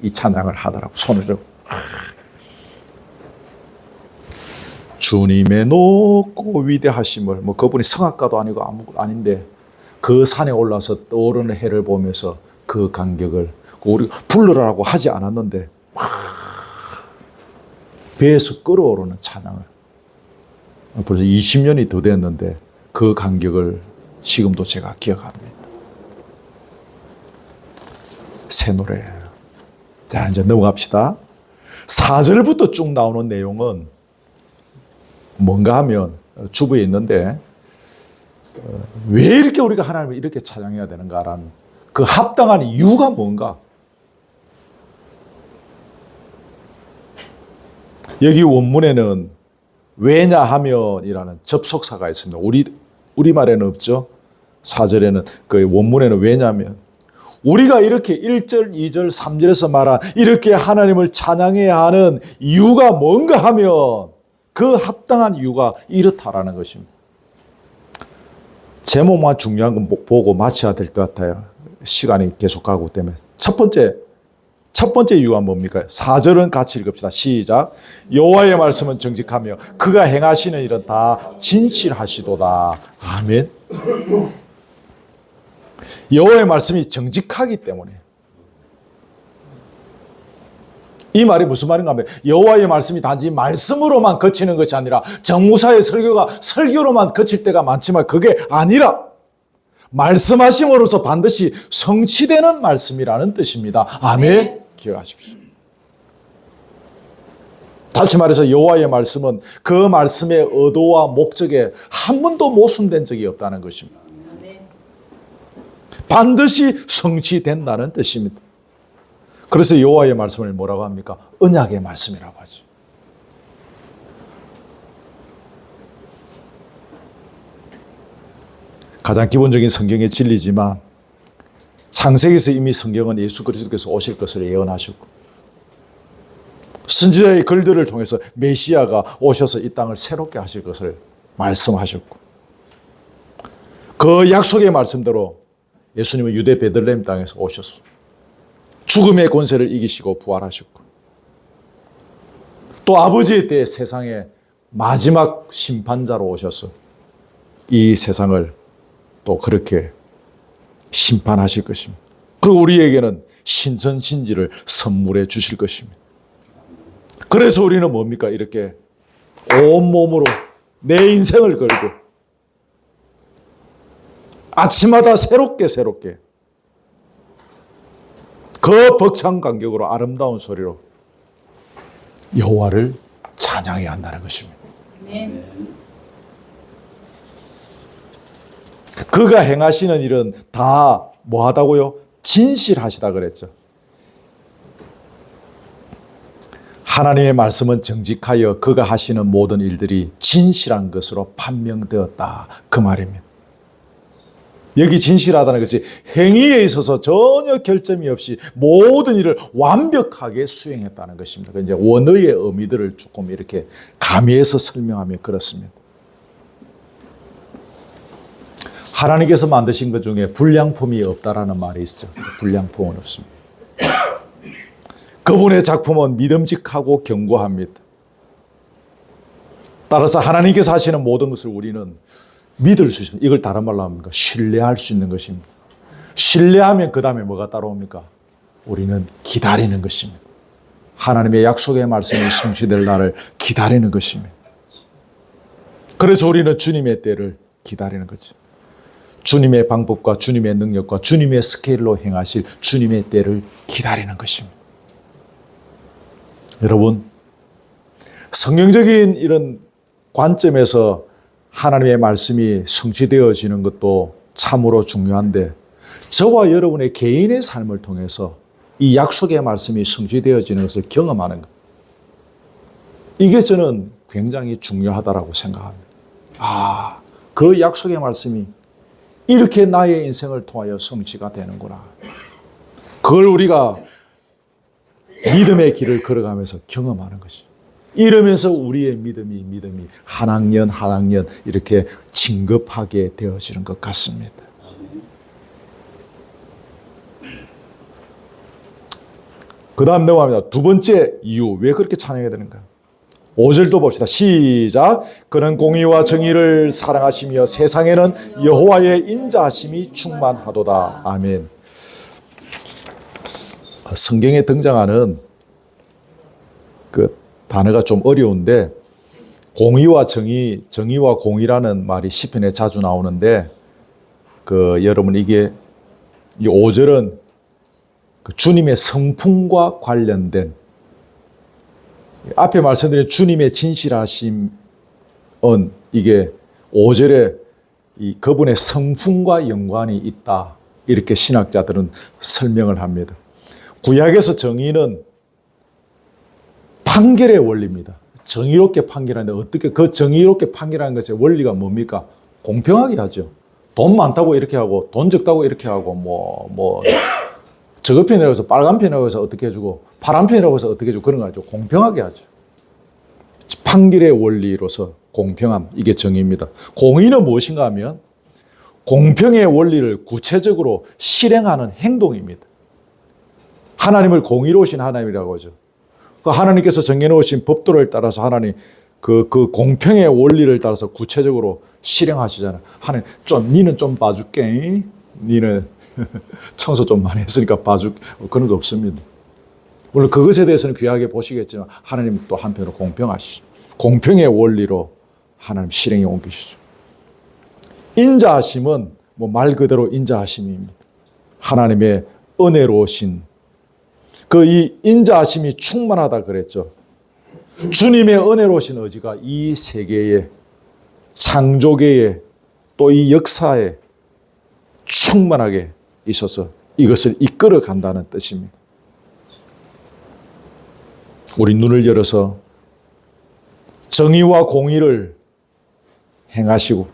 이 찬양을 하더라고. 손을 들고 주님의 높고 위대하심을 그분이 성악가도 아니고 아무것도 아닌데 그 산에 올라서 떠오르는 해를 보면서 그 간격을 우리가 부르라고 하지 않았는데 배에서 끓어오르는 찬양을 벌써 20년이 더 됐는데 그 간격을 지금도 제가 기억합니다. 새 노래. 자, 이제 넘어갑시다. 4절부터 쭉 나오는 내용은 뭔가 하면 주부에 있는데 왜 이렇게 우리가 하나님을 이렇게 찬양해야 되는가라는 그 합당한 이유가 뭔가. 여기 원문에는 왜냐하면이라는 접속사가 있습니다. 우리말에는 없죠. 4절에는 그 원문에는 왜냐하면 우리가 이렇게 1절, 2절, 3절에서 말한 이렇게 하나님을 찬양해야 하는 이유가 뭔가 하면 그 합당한 이유가 이렇다라는 것입니다. 제목만 중요한 건 보고 마쳐야 될 것 같아요. 시간이 계속 가고 때문에. 첫 번째 이유가 뭡니까? 4절은 같이 읽읍시다. 시작. 여호와의 말씀은 정직하며 그가 행하시는 일은 다 진실하시도다. 아멘. 여호와의 말씀이 정직하기 때문에. 이 말이 무슨 말인가 하면 여호와의 말씀이 단지 말씀으로만 그치는 것이 아니라 정무사의 설교가 설교로만 그칠 때가 많지만 그게 아니라 말씀하심으로써 반드시 성취되는 말씀이라는 뜻입니다. 아멘. 기억하십시오. 다시 말해서 여호와의 말씀은 그 말씀의 의도와 목적에 한 번도 모순된 적이 없다는 것입니다. 반드시 성취된다는 뜻입니다. 그래서 여호와의 말씀을 뭐라고 합니까? 언약의 말씀이라고 하죠. 가장 기본적인 성경의 진리지만 창세기에서 이미 성경은 예수 그리스도께서 오실 것을 예언하셨고 선지자의 글들을 통해서 메시아가 오셔서 이 땅을 새롭게 하실 것을 말씀하셨고 그 약속의 말씀대로 예수님은 유대 베들레헴 땅에서 오셨어. 죽음의 권세를 이기시고 부활하셨고 또 아버지의 때에 세상의 마지막 심판자로 오셔서 이 세상을 또 그렇게 심판하실 것입니다. 그리고 우리에게는 신천신지를 선물해 주실 것입니다. 그래서 우리는 뭡니까? 이렇게 온몸으로 내 인생을 걸고 아침마다 새롭게 그 벅찬 간격으로 아름다운 소리로 여호와를 찬양해야 한다는 것입니다. 네. 그가 행하시는 일은 다 뭐하다고요? 진실하시다 그랬죠. 하나님의 말씀은 정직하여 그가 하시는 모든 일들이 진실한 것으로 판명되었다. 그 말입니다. 여기 진실하다는 것이 행위에 있어서 전혀 결점이 없이 모든 일을 완벽하게 수행했다는 것입니다. 이제 원어의 의미들을 조금 이렇게 가미해서 설명하면 그렇습니다. 하나님께서 만드신 것 중에 불량품이 없다라는 말이 있죠. 불량품은 없습니다. 그분의 작품은 믿음직하고 견고합니다. 따라서 하나님께서 하시는 모든 것을 우리는 믿을 수 있습니다. 이걸 다른 말로 합니까? 신뢰할 수 있는 것입니다. 신뢰하면 그 다음에 뭐가 따라옵니까? 우리는 기다리는 것입니다. 하나님의 약속의 말씀이 성취될 날을 기다리는 것입니다. 그래서 우리는 주님의 때를 기다리는 거죠. 주님의 방법과 주님의 능력과 주님의 스케일로 행하실 주님의 때를 기다리는 것입니다. 여러분, 성경적인 이런 관점에서 하나님의 말씀이 성취되어지는 것도 참으로 중요한데 저와 여러분의 개인의 삶을 통해서 이 약속의 말씀이 성취되어지는 것을 경험하는 것, 이게 저는 굉장히 중요하다고 생각합니다. 그 약속의 말씀이 이렇게 나의 인생을 통하여 성취가 되는구나. 그걸 우리가 믿음의 길을 걸어가면서 경험하는 것이죠. 이러면서 우리의 믿음이 한 학년 이렇게 진급하게 되어지는 것 같습니다. 그 다음 넘어갑니다. 두 번째 이유, 왜 그렇게 찬양해야 되는가? 5절도 봅시다. 시작. 그는 공의와 정의를 사랑하시며 세상에는 여호와의 인자하심이 충만하도다. 아멘. 성경에 등장하는 그 단어가 좀 어려운데 공의와 정의와 공의라는 말이 시편에 자주 나오는데 여러분 이게 이 5절은 주님의 성품과 관련된 앞에 말씀드린 주님의 진실하심 이게 5절에 이 그분의 성품과 연관이 있다. 이렇게 신학자들은 설명을 합니다. 구약에서 정의는 판결의 원리입니다. 정의롭게 판결하는데 어떻게 그 정의롭게 판결하는 것의 원리가 뭡니까? 공평하게 하죠. 돈 많다고 이렇게 하고 돈 적다고 이렇게 하고 뭐 저거 편이라고 해서 빨간 편이라고 해서 어떻게 해주고 파란 편이라고 해서 어떻게 해주고 그런 거 아니죠. 공평하게 하죠. 판결의 원리로서 공평함, 이게 정의입니다. 공의는 무엇인가 하면 공평의 원리를 구체적으로 실행하는 행동입니다. 하나님을 공의로우신 하나님이라고 하죠. 그 하나님께서 정해놓으신 법도를 따라서 하나님 그 공평의 원리를 따라서 구체적으로 실행하시잖아요. 하나님 니는 좀 봐줄게. 니는 청소 좀 많이 했으니까 봐줄 그런 거 없습니다. 물론 그것에 대해서는 귀하게 보시겠지만 하나님 또 한편으로 공평하시죠. 공평의 원리로 하나님 실행에 옮기시죠. 인자하심은 뭐 말 그대로 인자하심입니다. 하나님의 은혜로우신 이 인자하심이 충만하다 그랬죠. 주님의 은혜로우신 의지가 이 세계에 창조계에 또 이 역사에 충만하게 있어서 이것을 이끌어 간다는 뜻입니다. 우리 눈을 열어서 정의와 공의를 행하시고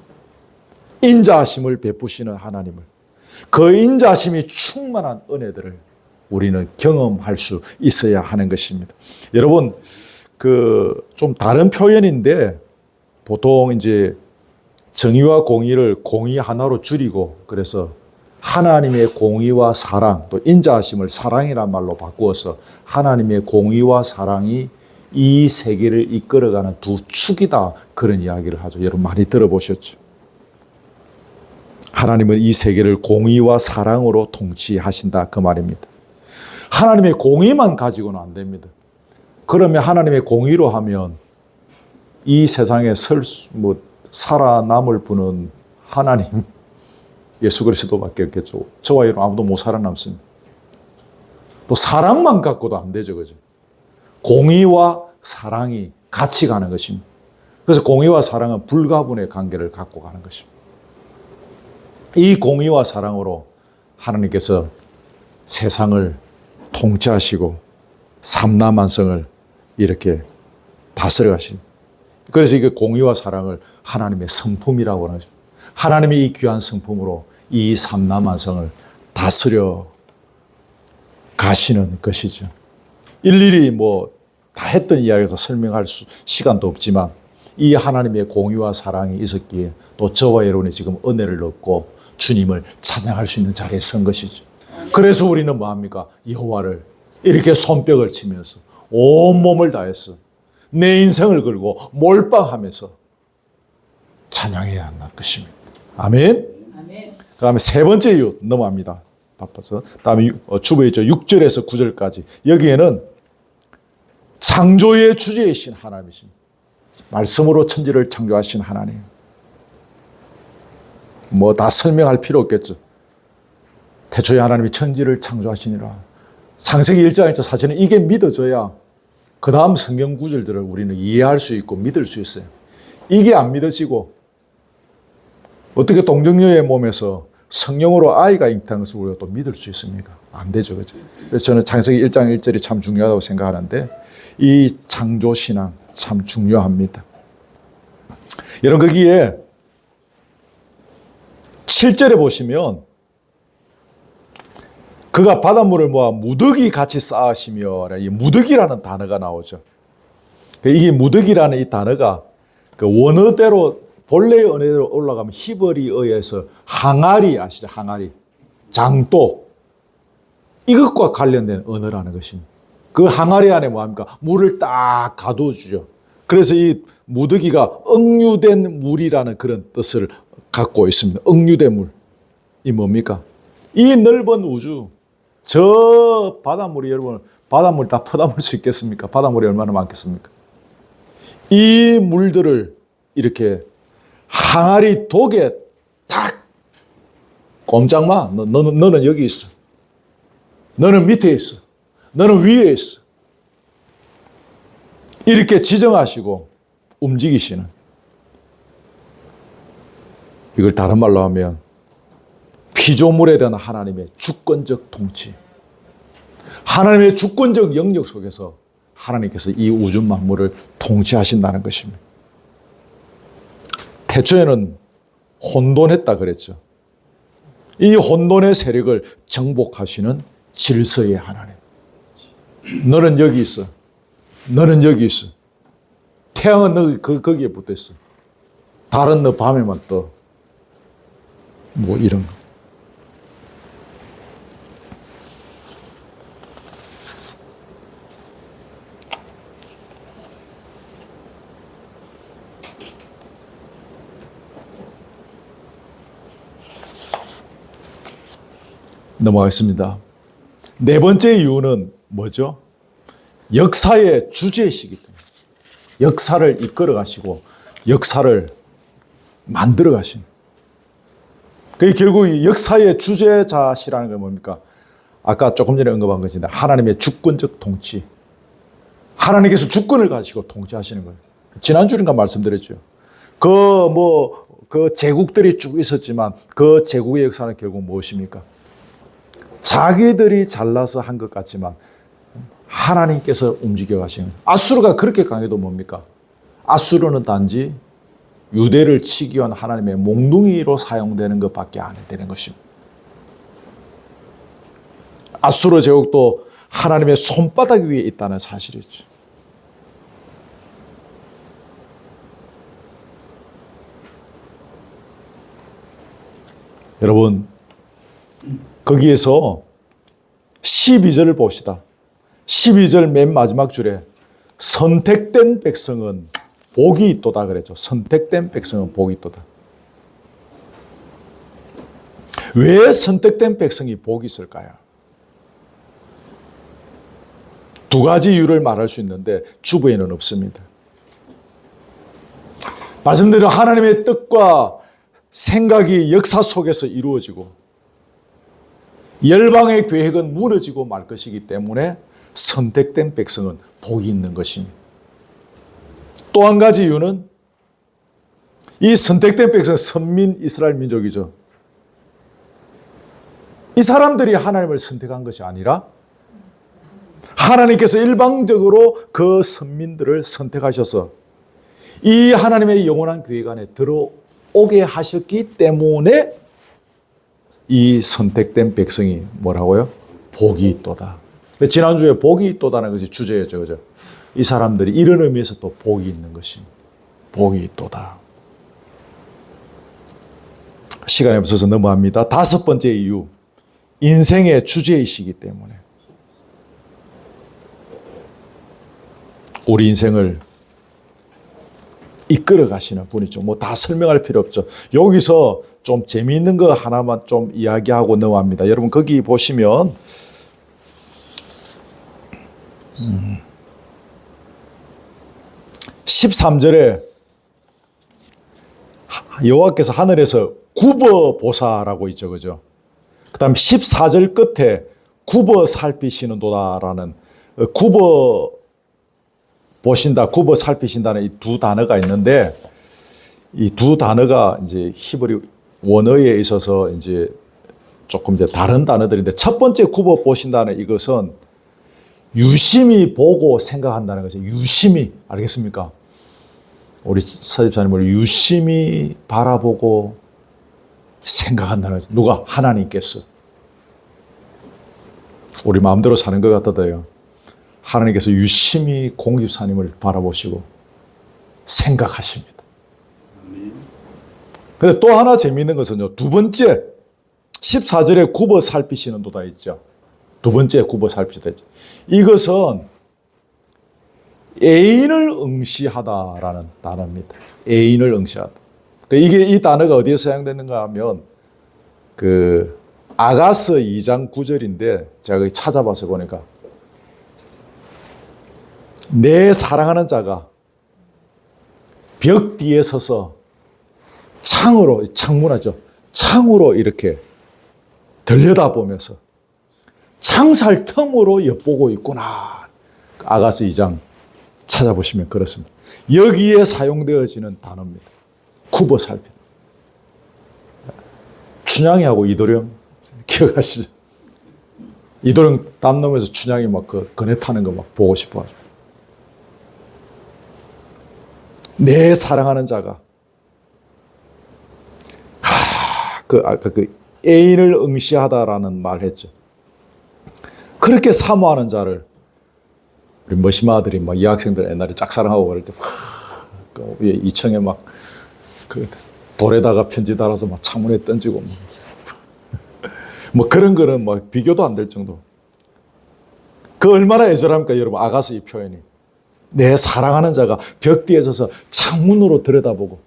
인자하심을 베푸시는 하나님을, 그 인자하심이 충만한 은혜들을 우리는 경험할 수 있어야 하는 것입니다. 여러분, 좀 다른 표현인데 보통 이제 정의와 공의를 공의 하나로 줄이고 그래서 하나님의 공의와 사랑, 또 인자하심을 사랑이란 말로 바꾸어서 하나님의 공의와 사랑이 이 세계를 이끌어가는 두 축이다, 그런 이야기를 하죠. 여러분 많이 들어보셨죠? 하나님은 이 세계를 공의와 사랑으로 통치하신다, 그 말입니다. 하나님의 공의만 가지고는 안 됩니다. 그러면 하나님의 공의로 하면 이 세상에 살아남을 분은 하나님 예수 그리스도밖에 없겠죠. 저와 여러분 아무도 못 살아남습니다. 또 사랑만 갖고도 안 되죠, 그죠? 공의와 사랑이 같이 가는 것입니다. 그래서 공의와 사랑은 불가분의 관계를 갖고 가는 것입니다. 이 공의와 사랑으로 하나님께서 세상을 통치하시고 삼라만성을 이렇게 다스려 가신. 그래서 이게 공의와 사랑을 하나님의 성품이라고 하죠. 하나님의 이 귀한 성품으로 이 삼라만성을 다스려 가시는 것이죠. 일일이 다 했던 이야기에서 설명할 시간도 없지만 이 하나님의 공의와 사랑이 있었기에 또 저와 여러분이 지금 은혜를 얻고 주님을 찬양할 수 있는 자리에 선 것이죠. 그래서 우리는 뭐합니까? 여호와를 이렇게 손뼉을 치면서 온몸을 다해서 내 인생을 걸고 몰빵하면서 찬양해야 한다는 것입니다. 아멘. 그 다음에 세 번째 이유 넘어갑니다. 바빠서. 다음에 주부에 있죠. 6절에서 9절까지. 여기에는 창조의 주제이신 하나님이십니다. 말씀으로 천지를 창조하신 하나님. 다 설명할 필요 없겠죠. 태초에 하나님이 천지를 창조하시니라. 창세기 1장 1절 사실은 이게 믿어져야 그 다음 성경 구절들을 우리는 이해할 수 있고 믿을 수 있어요. 이게 안 믿어지고 어떻게 동정녀의 몸에서 성령으로 아이가 잉태한 것을 우리가 또 믿을 수 있습니까? 안 되죠. 그죠? 그래서 저는 창세기 1장 1절이 참 중요하다고 생각하는데 이 창조신앙 참 중요합니다. 여러분 거기에 7절에 보시면 그가 바닷물을 모아 무더기 같이 쌓으시며 이 무더기라는 단어가 나오죠. 이게 무더기라는 이 단어가 그 원어대로 본래의 언어대로 올라가면 히브리어에서 항아리 아시죠? 항아리, 장도 이것과 관련된 언어라는 것입니다. 그 항아리 안에 뭐합니까? 물을 딱 가둬주죠. 그래서 이 무더기가 억류된 물이라는 그런 뜻을 갖고 있습니다. 억류된 물. 이 뭡니까? 이 넓은 우주, 저 바닷물이 여러분 바닷물 다 퍼담을 수 있겠습니까? 바닷물이 얼마나 많겠습니까? 이 물들을 이렇게 항아리 독에 딱 꼼짝 마. 너는 여기 있어. 너는 밑에 있어. 너는 위에 있어. 이렇게 지정하시고 움직이시는 이걸 다른 말로 하면 피조물에 대한 하나님의 주권적 통치. 하나님의 주권적 영역 속에서 하나님께서 이 우주 만물을 통치하신다는 것입니다. 태초에는 혼돈했다 그랬죠. 이 혼돈의 세력을 정복하시는 질서의 하나님. 너는 여기 있어. 너는 여기 있어. 태양은 너 거기에 붙어 있어. 달은 너 밤에만 떠. 뭐 이런 거. 넘어가겠습니다. 네 번째 이유는 뭐죠? 역사의 주제이시기 때문에. 역사를 이끌어 가시고 역사를 만들어 가신. 그게 결국 역사의 주제자시라는 게 뭡니까? 아까 조금 전에 언급한 것인데 하나님의 주권적 통치. 하나님께서 주권을 가지고 통치하시는 거예요. 지난주인가 말씀드렸죠. 그 제국들이 쭉 있었지만 그 제국의 역사는 결국 무엇입니까? 자기들이 잘나서 한 것 같지만 하나님께서 움직여 가시는. 아수르가 그렇게 강해도 뭡니까? 아수르는 단지 유대를 치기 위한 하나님의 몽둥이로 사용되는 것밖에 안 되는 것입니다. 아수르 제국도 하나님의 손바닥 위에 있다는 사실이죠. 여러분, 거기에서 12절을 봅시다. 12절 맨 마지막 줄에 선택된 백성은 복이 있도다 그랬죠. 선택된 백성은 복이 있도다. 왜 선택된 백성이 복이 있을까요? 두 가지 이유를 말할 수 있는데 주부에는 없습니다. 말씀드린 하나님의 뜻과 생각이 역사 속에서 이루어지고 열방의 계획은 무너지고 말 것이기 때문에 선택된 백성은 복이 있는 것입니다. 또 한 가지 이유는 이 선택된 백성은 선민 이스라엘 민족이죠. 이 사람들이 하나님을 선택한 것이 아니라 하나님께서 일방적으로 그 선민들을 선택하셔서 이 하나님의 영원한 계획 안에 들어오게 하셨기 때문에 이 선택된 백성이 뭐라고요? 복이 있도다. 지난주에 복이 있도다는 것이 주제였죠. 그죠? 이 사람들이 이런 의미에서 또 복이 있는 것입니다. 복이 있도다. 시간이 없어서 넘어갑니다. 다섯 번째 이유. 인생의 주제이시기 때문에. 우리 인생을 이끌어 가시는 분이죠. 뭐 다 설명할 필요 없죠. 여기서 좀 재미있는 거 하나만 좀 이야기하고 넘어갑니다. 여러분 거기 보시면 13절에 여호와께서 하늘에서 굽어 보사라고 있죠. 그죠? 그 다음 14절 끝에 굽어 살피시는 도다라는 굽어 보신다, 굽어 살피신다는 이 두 단어가 있는데 이 두 단어가 이제 히브리 원어에 있어서 이제 조금 이제 다른 단어들인데 첫 번째 굽어 보신다는 이것은 유심히 보고 생각한다는 것이에요. 유심히. 알겠습니까? 우리 서집사님을 유심히 바라보고 생각한다는 것이에요. 누가? 하나님께서. 우리 마음대로 사는 것 같아도요. 하나님께서 유심히 공집사님을 바라보시고 생각하십니다. 근데 또 하나 재미있는 것은요. 두 번째 14절에 굽어 살피시는 도다 있죠. 두 번째 굽어 살피시다 있죠. 이것은 애인을 응시하다라는 단어입니다. 애인을 응시하다. 이게 이 단어가 어디에 사용되는가 하면 그 아가서 2장 9절인데 제가 찾아봐서 보니까 내 사랑하는 자가 벽 뒤에 서서 창으로, 창문하죠. 창으로 이렇게 들여다보면서 창살 틈으로 엿보고 있구나. 아가서 2장 찾아보시면 그렇습니다. 여기에 사용되어지는 단어입니다. 굽어 살피다. 춘향이하고 이도령 기억하시죠? 이도령 담 넘어서 춘향이 막 그 그네 타는 거 막 보고 싶어가지고. 내 사랑하는 자가 그 애인을 응시하다라는 말 했죠. 그렇게 사모하는 자를 우리 머시마들이 막 여학생들 옛날에 짝사랑하고 그럴 때 그 위에 2층에 막 그 돌에다가 편지 달아서 막 창문에 던지고 뭐 그런 거는 뭐 비교도 안 될 정도. 그 얼마나 애절합니까, 여러분? 아가서 이 표현이. 내 사랑하는 자가 벽 뒤에 서서 창문으로 들여다보고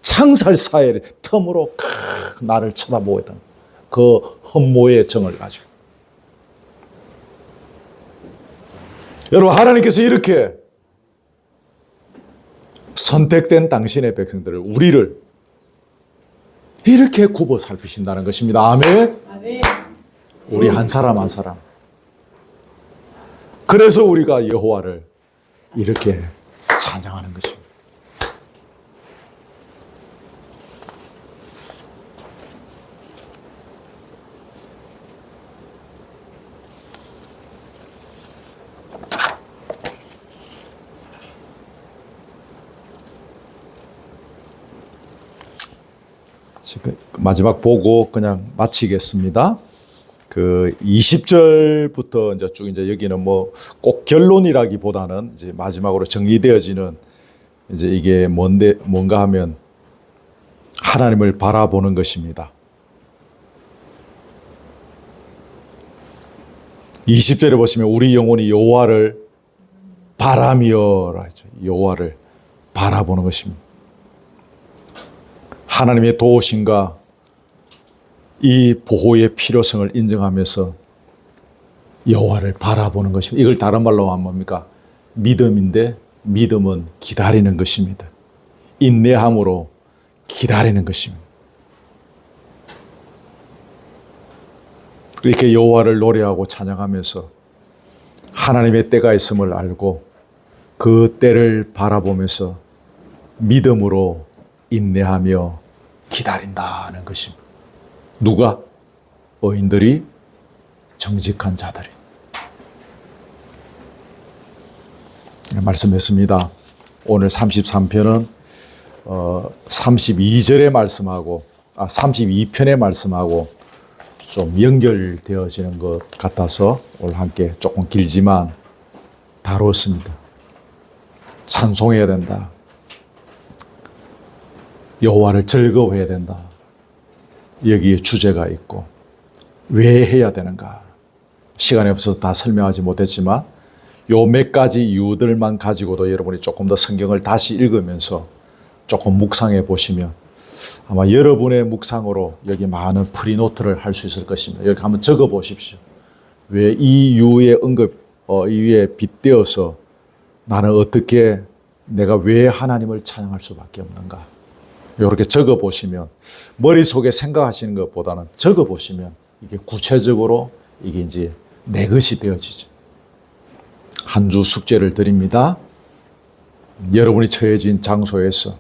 창살 사이의 틈으로 나를 쳐다보고 있다. 그 헌모의 정을 가지고. 여러분, 하나님께서 이렇게 선택된 당신의 백성들을, 우리를 이렇게 굽어 살피신다는 것입니다. 아멘. 아멘. 우리 한 사람 한 사람. 그래서 우리가 여호와를 이렇게 찬양하는 것입니다. 지금 마지막 보고 그냥 마치겠습니다. 그 20절부터 이제 쭉 이제 여기는 뭐 꼭 결론이라기보다는 이제 마지막으로 정리되어지는 이제 이게 뭔가 하면 하나님을 바라보는 것입니다. 20절에 보시면 우리 영혼이 여호와를 바라며라 했죠. 여호와를 바라보는 것입니다. 하나님의 도우심과 이 보호의 필요성을 인정하면서 여호와를 바라보는 것입니다. 이걸 다른 말로 하면 뭡니까? 믿음인데 믿음은 기다리는 것입니다. 인내함으로 기다리는 것입니다. 이렇게 여호와를 노래하고 찬양하면서 하나님의 때가 있음을 알고 그 때를 바라보면서 믿음으로 인내하며 기다린다는 것입니다. 누가? 의인들이, 정직한 자들이. 말씀했습니다. 오늘 33편은 32절의 말씀하고 32편의 말씀하고 좀 연결되어지는 것 같아서 오늘 함께 조금 길지만 다루었습니다. 찬송해야 된다. 여호와를 즐거워해야 된다. 여기에 주제가 있고 왜 해야 되는가? 시간이 없어서 다 설명하지 못했지만 요 몇 가지 이유들만 가지고도 여러분이 조금 더 성경을 다시 읽으면서 조금 묵상해 보시면 아마 여러분의 묵상으로 여기 많은 프리노트를 할 수 있을 것입니다. 여기 한번 적어 보십시오. 왜 이 이유에 이유에 빗대어서 나는 어떻게 내가 왜 하나님을 찬양할 수밖에 없는가? 이렇게 적어 보시면 머릿속에 생각하시는 것보다는 적어 보시면 이게 구체적으로 이게 이제 내 것이 되어지죠. 한 주 숙제를 드립니다. 여러분이 처해진 장소에서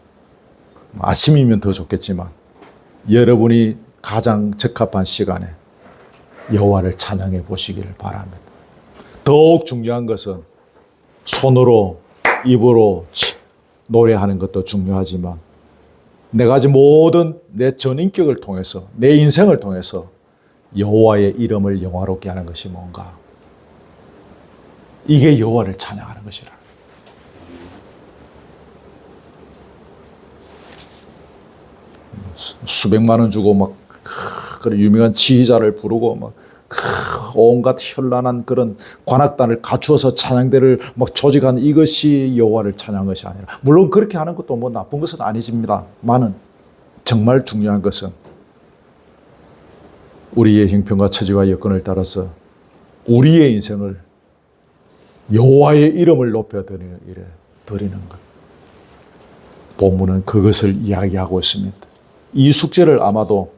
아침이면 더 좋겠지만 여러분이 가장 적합한 시간에 여호와를 찬양해 보시기를 바랍니다. 더욱 중요한 것은 손으로 입으로 노래하는 것도 중요하지만 내가 가진 모든 내 전인격을 통해서 내 인생을 통해서 여호와의 이름을 영화롭게 하는 것이 뭔가? 이게 여호와를 찬양하는 것이라. 수백만 원 주고 막 그런 유명한 지휘자를 부르고 막 온갖 현란한 그런 관악단을 갖추어서 찬양대를 막 조직한 이것이 여호와를 찬양한 것이 아니라, 물론 그렇게 하는 것도 뭐 나쁜 것은 아니집니다만은 정말 중요한 것은 우리의 형편과 처지와 여건을 따라서 우리의 인생을 여호와의 이름을 높여드리는 일에 드리는 것. 본문은 그것을 이야기하고 있습니다. 이 숙제를 아마도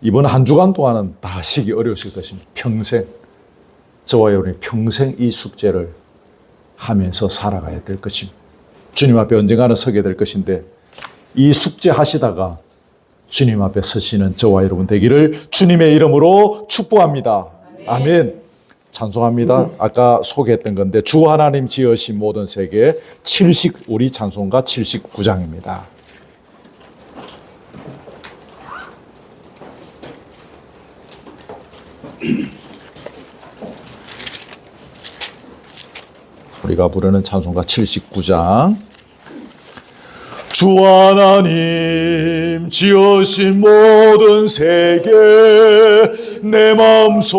이번 한 주간 동안은 다 하시기 어려우실 것입니다. 평생, 저와 여러분이 평생 이 숙제를 하면서 살아가야 될 것입니다. 주님 앞에 언젠가는 서게 될 것인데 이 숙제 하시다가 주님 앞에 서시는 저와 여러분 되기를 주님의 이름으로 축복합니다. 아멘. 찬송합니다. 아까 소개했던 건데 주 하나님 지으신 모든 세계 우리 찬송가 79장입니다. 우리가 부르는 찬송가 79장. 주 하나님 지으신 모든 세계 내 마음속에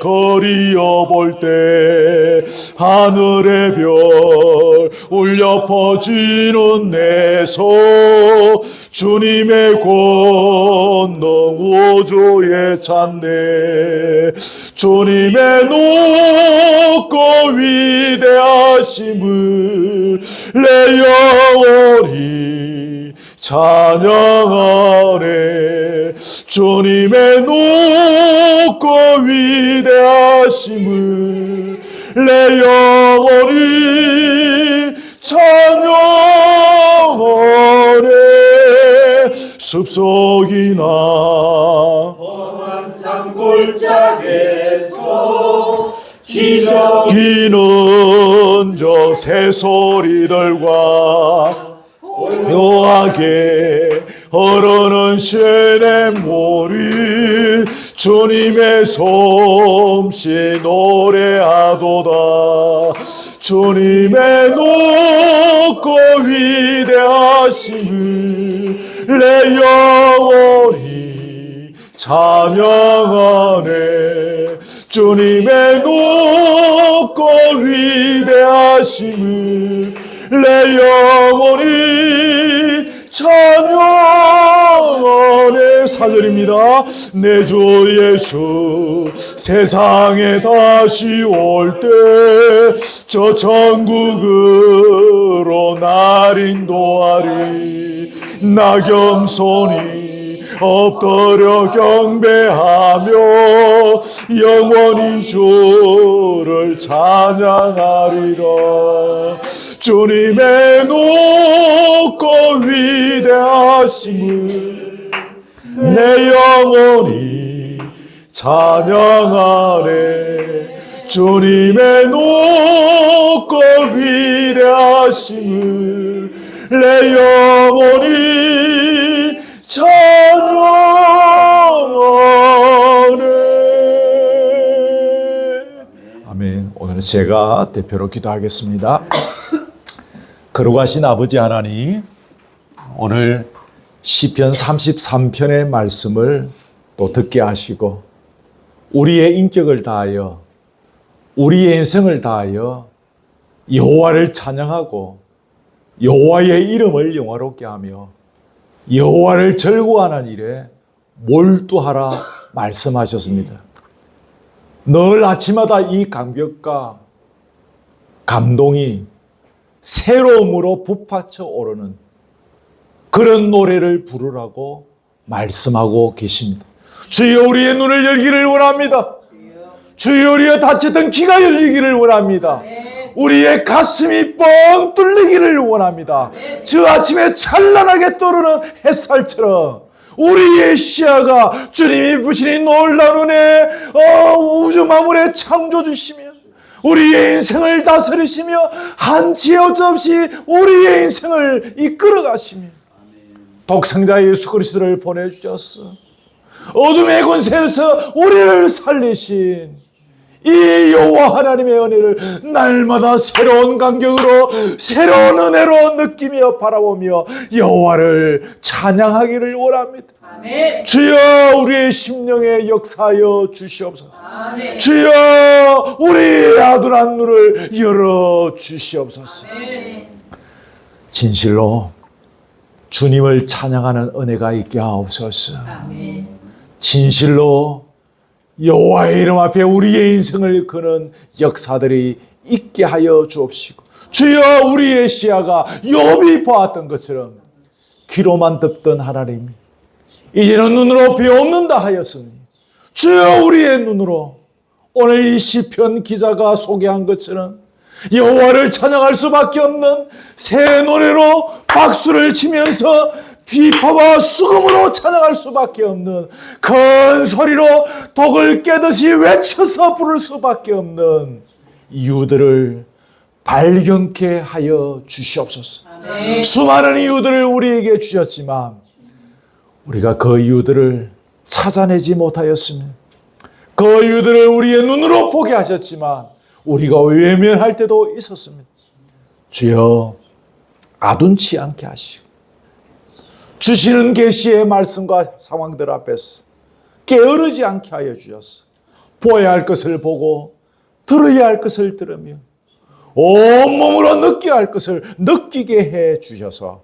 그리어 볼 때 하늘의 별 울려 퍼지는 내 손 주님의 권능 우주에 찬네 주님의 높고 위대하심을 내 영원히 찬양하네 주님의 높고 위대하심을 내 영원히 찬양하네 숲속이나 험한 산골짜기에서 기는 저 새소리들과 묘하게 흐르는 시냇물이 주님의 솜씨 노래하도다 주님의 높고 위대하심을 내 영원히 찬양하네 주님의 높고 위대하심을 내 영원히 찬양하네 4절입니다. 내 주 예수 세상에 다시 올 때 저 천국으로 날 인도하리 나 겸손히 엎드려 경배하며 영원히 주를 찬양하리라 주님의 높고 위대하심을 내 영원히 찬양하네 주님의 높고 위대하심을 내 영원히 찬양하네. 아멘. 오늘은 제가 대표로 기도하겠습니다. 거룩하신 아버지 하나님, 오늘 시편 33편의 말씀을 또 듣게 하시고 우리의 인격을 다하여 우리의 인생을 다하여 여호와를 찬양하고 여호와의 이름을 영화롭게 하며 여호와를 즐거워하는 일에 몰두하라 말씀하셨습니다. 늘 아침마다 이 감격과 감동이 새로움으로 북받쳐 오르는 그런 노래를 부르라고 말씀하고 계십니다. 주여 우리의 눈을 열기를 원합니다. 주여 우리의 닫혔던 귀가 열리기를 원합니다. 우리의 가슴이 뻥 뚫리기를 원합니다. 저 아침에 찬란하게 떠오르는 햇살처럼 우리의 시야가 주님이 부시니 놀라운 은혜 우주 만물의 창조주시며 우리의 인생을 다스리시며 한 지어도 없이 우리의 인생을 이끌어 가시며 독생자 예수 그리스도를 보내주셨어. 어둠의 권세에서 우리를 살리신 이 여호와 하나님의 은혜를 날마다 새로운 간격으로 새로운 은혜로 느끼며 바라보며 여호와를 찬양하기를 원합니다. 아멘. 주여 우리의 심령에 역사하여 주시옵소서. 아멘. 주여 우리의 아둔한 눈을 열어 주시옵소서. 아멘. 진실로 주님을 찬양하는 은혜가 있게 하옵소서. 아멘. 진실로 여호와의 이름 앞에 우리의 인생을 거는 역사들이 있게 하여 주옵시고 주여 우리의 시야가 욥이 보았던 것처럼 귀로만 듣던 하나님 이제는 눈으로 배웠는다 하였으니 주여 우리의 눈으로 오늘 이 시편 기자가 소개한 것처럼 여호와를 찬양할 수밖에 없는 새 노래로 박수를 치면서 비파와 수금으로 찬양할 수밖에 없는, 큰 소리로 독을 깨듯이 외쳐서 부를 수밖에 없는 이유들을 발견케 하여 주시옵소서. 수많은 이유들을 우리에게 주셨지만 우리가 그 이유들을 찾아내지 못하였으면, 그 이유들을 우리의 눈으로 보게 하셨지만 우리가 외면할 때도 있었습니다. 주여, 아둔치 않게 하시고 주시는 계시의 말씀과 상황들 앞에서 게으르지 않게 하여 주셔서 보아야 할 것을 보고 들어야 할 것을 들으며 온몸으로 느껴야 할 것을 느끼게 해 주셔서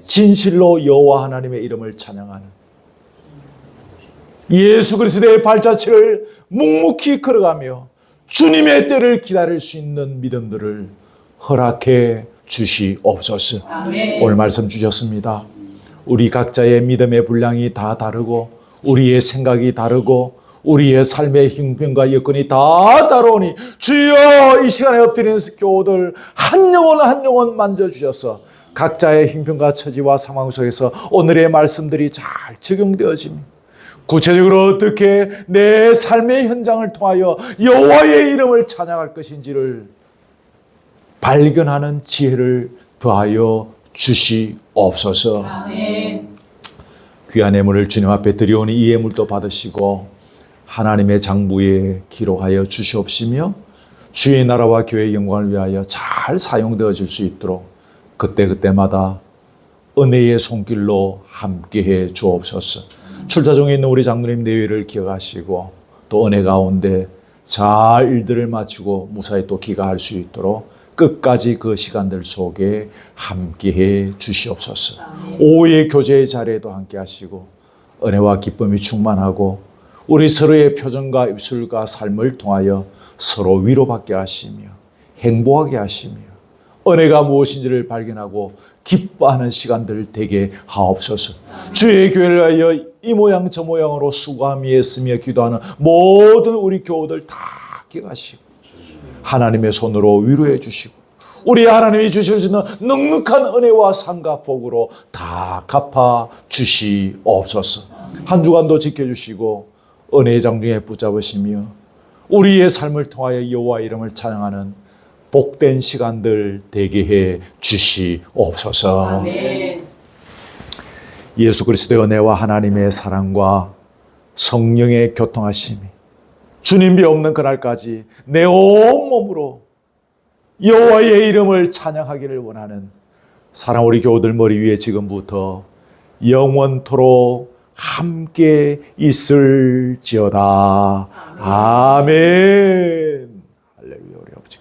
진실로 여호와 하나님의 이름을 찬양하는 예수 그리스도의 발자취를 묵묵히 걸어가며 주님의 때를 기다릴 수 있는 믿음들을 허락해 주시옵소서. 아멘. 오늘 말씀 주셨습니다. 우리 각자의 믿음의 분량이 다 다르고 우리의 생각이 다르고 우리의 삶의 형편과 여건이 다 다르오니 주여, 이 시간에 엎드리는 교우들 한 영혼 한 영혼 만져주셔서 각자의 형편과 처지와 상황 속에서 오늘의 말씀들이 잘 적용되어집니다. 구체적으로 어떻게 내 삶의 현장을 통하여 여호와의 이름을 찬양할 것인지를 발견하는 지혜를 더하여 주시옵소서. 아멘. 귀한 예물을 주님 앞에 드려오니 이 예물도 받으시고 하나님의 장부에 기록하여 주시옵시며 주의 나라와 교회의 영광을 위하여 잘 사용되어질 수 있도록 그때그때마다 은혜의 손길로 함께해 주옵소서. 출타 중에 있는 우리 장로님 내외를 기억하시고 또 은혜 가운데 잘 일들을 마치고 무사히 또 귀가할 수 있도록 끝까지 그 시간들 속에 함께해 주시옵소서. 오후의 교제의 자리에도 함께 하시고 은혜와 기쁨이 충만하고 우리 서로의 표정과 입술과 삶을 통하여 서로 위로받게 하시며 행복하게 하시며 은혜가 무엇인지를 발견하고 기뻐하는 시간들 되게 하옵소서. 주의 교회를 위하여 이 모양 저 모양으로 수고하며 애쓰며 기도하는 모든 우리 교우들 다 기억하시고 하나님의 손으로 위로해 주시고 우리 하나님이 주실 수 있는 넉넉한 은혜와 상과 복으로 다 갚아 주시옵소서. 한 주간도 지켜주시고 은혜의 장중에 붙잡으시며 우리의 삶을 통하여 여호와 이름을 찬양하는 복된 시간들 되게 해 주시옵소서. 아멘. 예수 그리스도의 은혜와 하나님의 사랑과 성령의 교통하심이 주님이 없는 그날까지 내 온몸으로 여호와의 이름을 찬양하기를 원하는 사랑 우리 교우들 머리 위에 지금부터 영원토록 함께 있을지어다. 아멘. 할렐루야. 우리 아버지.